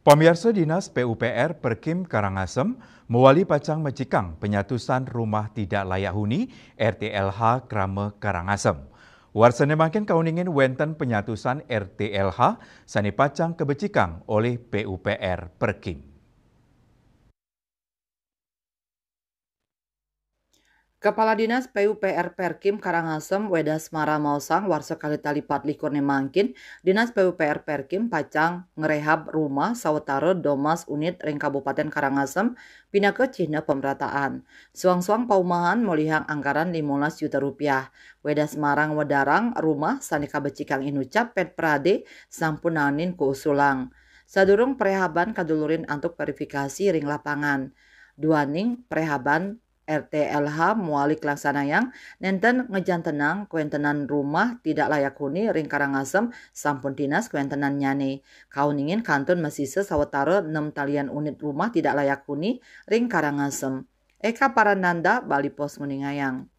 Pamirsa Dinas PUPR Perkim Karangasem mewali pacang mecikang penyatusan rumah tidak layak huni RTLH Krame Karangasem. Warsane makin kauningin wenten penyatusan RTLH sani pacang kebecikang oleh PUPR Perkim. Kepala Dinas PUPR Perkim Karangasem Wedas Mara Mausang warsa kali talipat likur mangkin Dinas PUPR Perkim pacang ngerehab rumah sawetara domas unit ring Kabupaten Karangasem pindah ke Cina pemerataan. Suang-suang paumahan molihang anggaran 15 juta rupiah. Wedas Marang wedarang rumah sanika becikang inucap pet prade sampunanin ku usulang. Sadurung prehaban kadulurin antuk verifikasi ring lapangan. Duaning prehaban RTLH mualik laksanayang nenten ngejantenang kuentenan rumah tidak layak huni ring Karangasem sampun dinas kuentenan nyane. Kauningin kantun masih sawetara 6 talian unit rumah tidak layak huni ring Karangasem. Eka Parananda, Bali Pos Nguningayang.